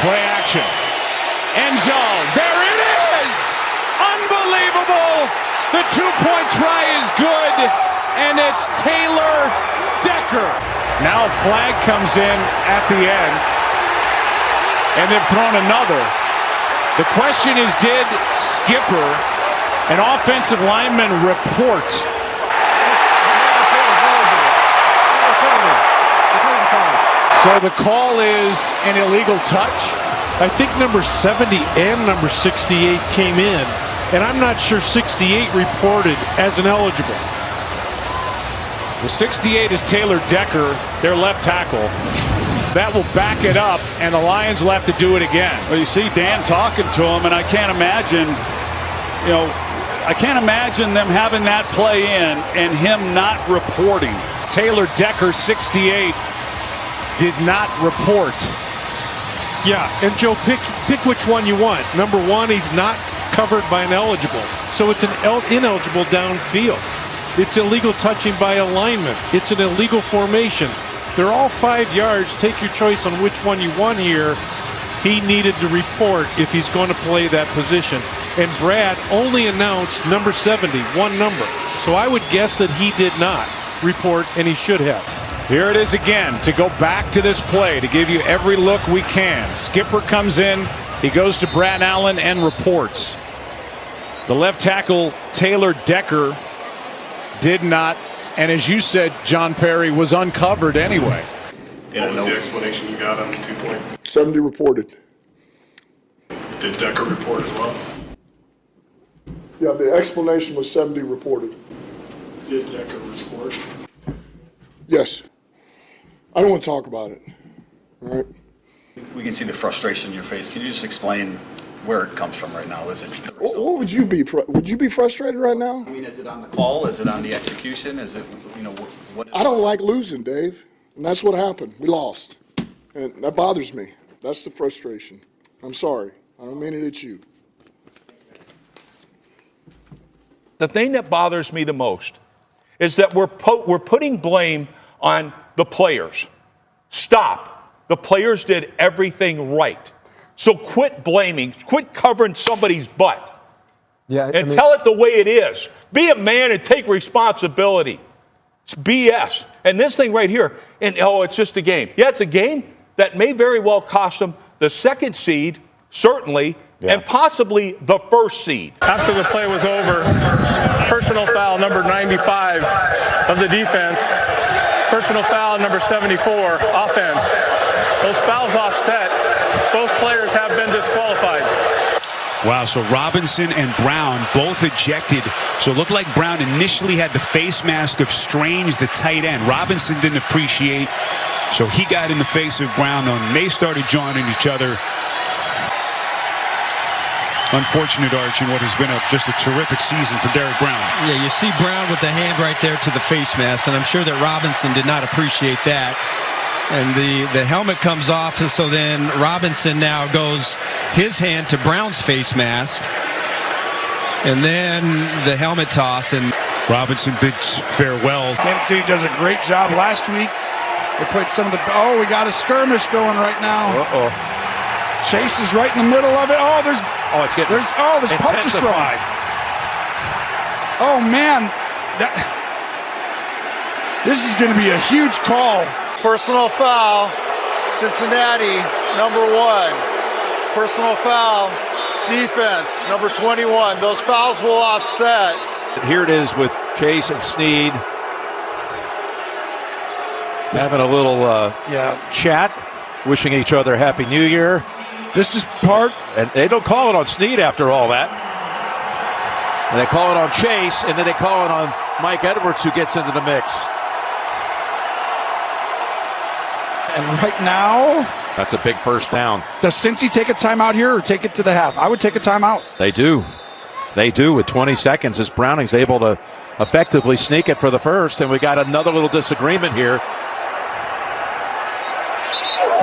Play action. End zone. There it is! Unbelievable! The two-point try is good, and it's Taylor Decker. Now a flag comes in at the end, and they've thrown another. The question is, did Skipper, an offensive lineman, report? So the call is an illegal touch? I think number 70 and number 68 came in, and I'm not sure 68 reported as ineligible. The 68 is Taylor Decker, their left tackle. That will back it up, and the Lions will have to do it again. Well, you see Dan talking to him, and I can't imagine, I can't imagine them having that play in and him not reporting. Taylor Decker, 68, did not report. Yeah, and Joe, pick which one you want. Number one, he's not covered by an eligible, so it's an ineligible downfield. It's illegal touching by a lineman. It's an illegal formation. They're all 5 yards. Take your choice on which one you want here. He needed to report if he's going to play that position. And Brad only announced number 70, one number. So I would guess that he did not report, and he should have. Here it is again to go back to this play to give you every look we can. Skipper comes in. He goes to Brad Allen and reports. The left tackle, Taylor Decker, did not. And as you said, John Perry, was uncovered anyway. What was the explanation you got on the 2-point? 70 reported. Did Decker report as well? Yeah, the explanation was 70 reported. Did Decker report? Yes. I don't want to talk about it. All right? We can see the frustration in your face. Can you just explain where it comes from right now? Is it the result? What would you be? Would you be frustrated right now? I mean, is it on the call? Is it on the execution? Is it, what is I don't like losing, Dave. And that's what happened. We lost. And that bothers me. That's the frustration. I'm sorry. I don't mean it at you. The thing that bothers me the most is that we're putting blame on the players. Stop. The players did everything right. So quit blaming, quit covering somebody's butt. Yeah, tell it the way it is. Be a man and take responsibility. It's BS. And this thing right here, it's just a game. Yeah, it's a game that may very well cost them the second seed, certainly, and possibly the first seed. After the play was over, personal foul number 95 of the defense, personal foul number 74, offense. Those fouls offset. Both players have been disqualified. Wow, so Robinson and Brown both ejected. So it looked like Brown initially had the face mask of Strange, the tight end. Robinson didn't appreciate, so he got in the face of Brown, though, and they started joining each other. Unfortunate, Arch, in what has been just a terrific season for Derek Brown. Yeah, you see Brown with the hand right there to the face mask, and I'm sure that Robinson did not appreciate that. And the helmet comes off, and so then Robinson now goes his hand to Brown's face mask. And then the helmet toss, and Robinson bids farewell. Kansas City does a great job last week. They played some of the... Oh, we got a skirmish going right now. Uh-oh. Chase is right in the middle of it. Oh, there's punches thrown. Oh, man. This is going to be a huge call. Personal foul, Cincinnati, number 1. Personal foul, defense, number 21. Those fouls will offset. Here it is with Chase and Snead having a little chat, wishing each other Happy New Year. This is part. And they don't call it on Snead after all that. And they call it on Chase, and then they call it on Mike Edwards, who gets into the mix. And right now, that's a big first down. Does Cincy take a timeout here or take it to the half? I would take a timeout. They do. They do with 20 seconds as Browning's able to effectively sneak it for the first. And we got another little disagreement here.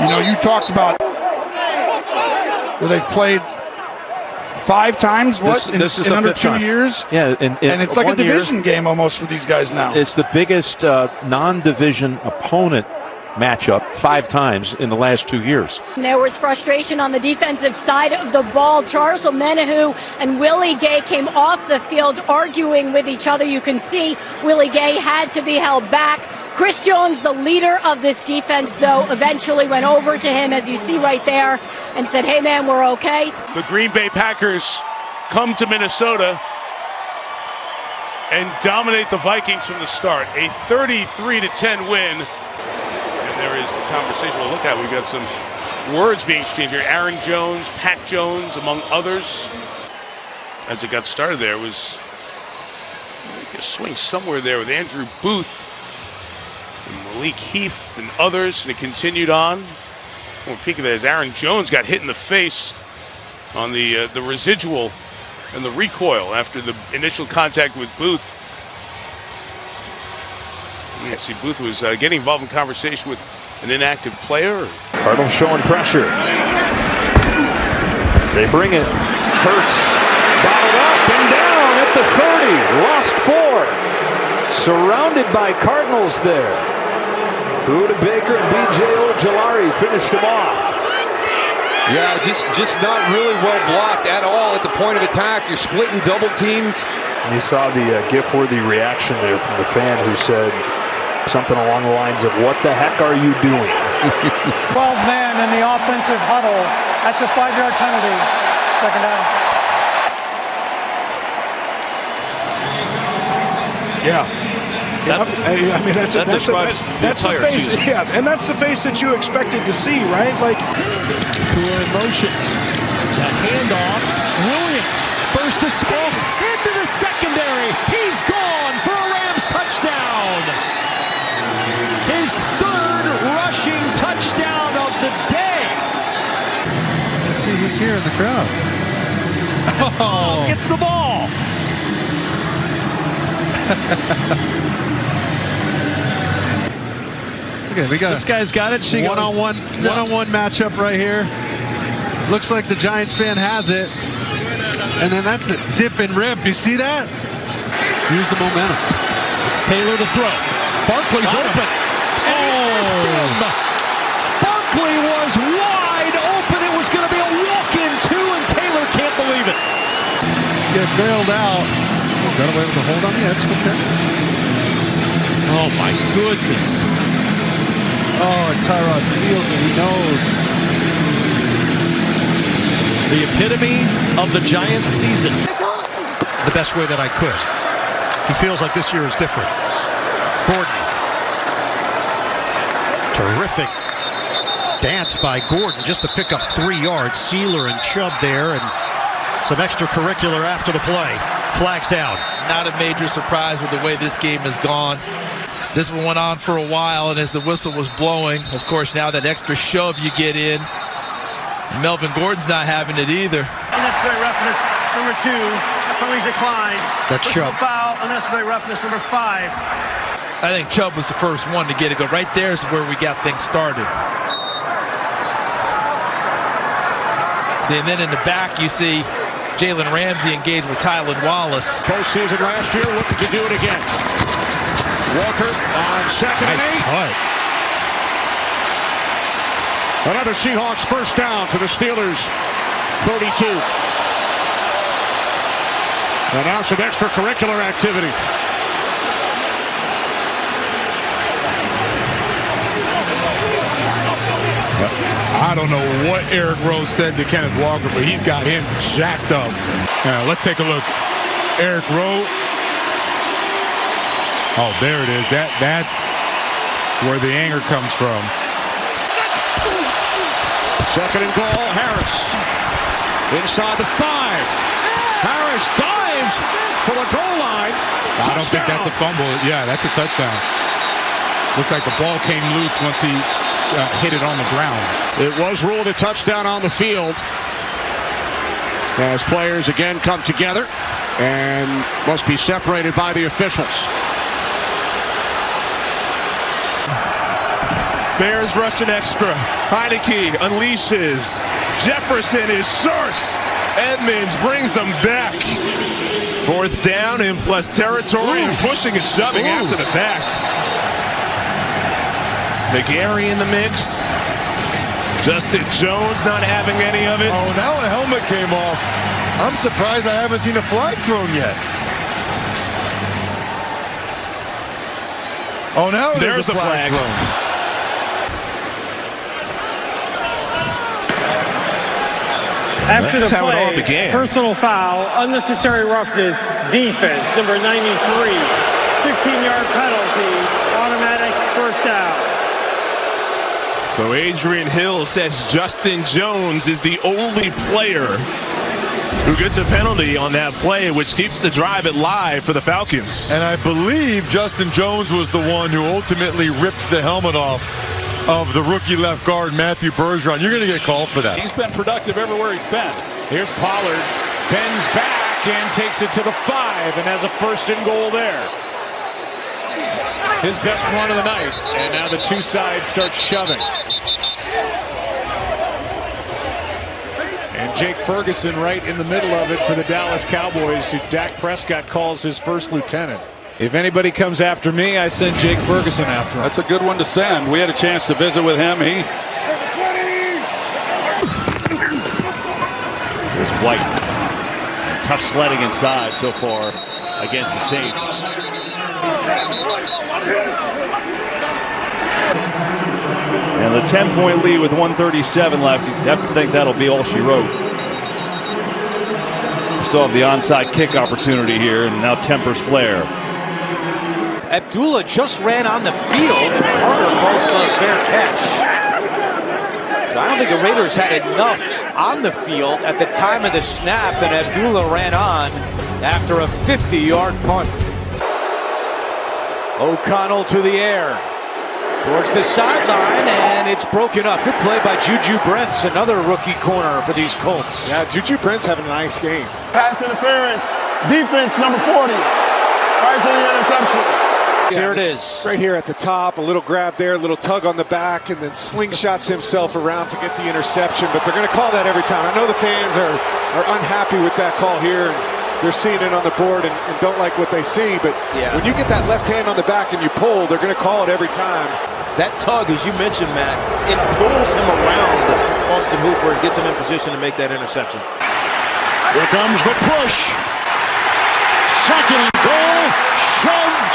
You talked about where they've played 5 times, this is in the under 5th 2 time. years? Yeah, and it's like a division game almost for these guys now. It's the biggest non-division opponent matchup 5 times in the last 2 years. There was frustration on the defensive side of the ball. Charles Omenihu and Willie Gay came off the field arguing with each other. You can see Willie Gay had to be held back. Chris Jones, the leader of this defense, though, eventually went over to him, as you see right there, and said, hey, man, we're okay. The Green Bay Packers come to Minnesota and dominate the Vikings from the start. A 33-10 win. And there is the conversation we'll look at. We've got some words being exchanged here. Aaron Jones, Pat Jones, among others. As it got started there, was a swing somewhere there with Andrew Booth and Malik Heath and others, and it continued on. One peek of that is Aaron Jones got hit in the face on the residual and the recoil after the initial contact with Booth. You see Booth was getting involved in conversation with an inactive player. Cardinals showing pressure. They bring it. Hurts bottled up and down at the 30. Lost 4. Surrounded by Cardinals there. Buda Baker and B.J. Ojolari finished him off. Yeah, just not really well blocked at all at the point of attack. You're splitting double teams. You saw the GIF-worthy reaction there from the fan who said something along the lines of, what the heck are you doing? 12 man in the offensive huddle. That's a 5-yard penalty. Second down. Yeah. I mean, that's the face. Yeah, and that's the face that you expected to see, right? Like, in motion. The handoff. Williams first to Smith into the secondary. He's gone for a Rams touchdown. His 3rd rushing touchdown of the day. Let's see who's here in the crowd. Oh, gets the ball. Okay, we got this guy's got it. One-on-one matchup right here. Looks like the Giants fan has it. And then that's a dip and rip. You see that? Use the momentum. It's Taylor to throw. Barkley's open. Barkley was wide open. It was going to be a walk-in 2, and Taylor can't believe it. Get bailed out. Got away with the hold on the edge. Okay. Oh, my goodness. Oh, Tyrod feels it. He knows. The epitome of the Giants season. The best way that I could. He feels like this year is different. Gordon. Terrific dance by Gordon just to pick up 3 yards. Sealer and Chubb there, and some extracurricular after the play. Flags down. Not a major surprise with the way this game has gone. This one went on for a while, and as the whistle was blowing, of course, now that extra shove you get in. Melvin Gordon's not having it either. Unnecessary roughness, number 2. Penalties declined. That's Personal Chubb. foul, unnecessary roughness, number 5. I think Chubb was the first one to get it. Go right there is where we got things started. See, and then in the back you see Jalen Ramsey engaged with Tylan Wallace. Postseason last year, looking to do it again. Walker on 2nd and 8. Another Seahawks first down to the Steelers 32. And now some extracurricular activity. I don't know what Eric Rose said to Kenneth Walker, but he's got him jacked up. Let's take a look. Eric Rose. Oh, there it is. That's where the anger comes from. 2nd and goal, Harris. Inside the 5. Harris dives for the goal line. I don't think that's a fumble. Yeah, that's a touchdown. Looks like the ball came loose once he hit it on the ground. It was ruled a touchdown on the field as players again come together and must be separated by the officials. Bears rushing extra. Heineke unleashes. Jefferson is shorts. Edmonds brings them back. 4th down in plus territory and pushing and shoving after the fact. McGarry in the mix. Justin Jones not having any of it. Oh, now a helmet came off. I'm surprised I haven't seen a flag thrown yet. Oh, now there's a flag thrown. After That's the how it all play, began. personal foul, unnecessary roughness, defense, number 93, 15-yard penalty, automatic first down. So Adrian Hill says Justin Jones is the only player who gets a penalty on that play, which keeps the drive alive for the Falcons. And I believe Justin Jones was the one who ultimately ripped the helmet off of the rookie left guard, Matthew Bergeron. You're going to get called for that. He's been productive everywhere he's been. Here's Pollard, bends back and takes it to the 5 and has a first and goal there. His best run of the night, and now the two sides start shoving. And Jake Ferguson right in the middle of it for the Dallas Cowboys, who Dak Prescott calls his first lieutenant. If anybody comes after me, I send Jake Ferguson after him. That's a good one to send. We had a chance to visit with him. Here's White. Tough sledding inside so far against the Saints. And the 10-point lead with 1:37 left. You have to think that'll be all she wrote. Still have the onside kick opportunity here, and now tempers flare. Abdullah just ran on the field, and Carter calls for a fair catch. So I don't think the Raiders had enough on the field at the time of the snap, and Abdullah ran on after a 50-yard punt. O'Connell to the air, towards the sideline, and it's broken up. Good play by Juju Brents, another rookie corner for these Colts. Yeah, Juju Brents having a nice game. Pass interference. Defense, number 40. Right to the interception. Here it is. Right here at the top, a little grab there, a little tug on the back, and then slingshots himself around to get the interception. But they're going to call that every time. I know the fans are unhappy with that call here. They're seeing it on the board and don't like what they see. But when you get that left hand on the back and you pull, they're going to call it every time. That tug, as you mentioned, Matt, it pulls him around Austin Hooper and gets him in position to make that interception. Here comes the push. Second and goal. Shoved.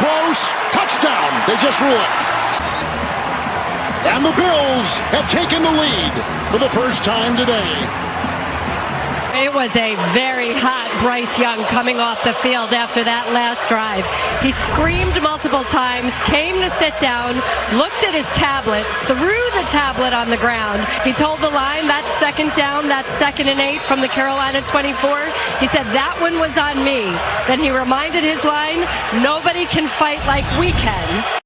Close. Touchdown. They just rule it. And the Bills have taken the lead for the first time today. It was a very hot Bryce Young coming off the field after that last drive. He screamed multiple times, came to sit down, looked at his tablet, threw the tablet on the ground. He told the line, that's second down, that's 2nd and 8 from the Carolina 24. He said, that one was on me. Then he reminded his line, nobody can fight like we can.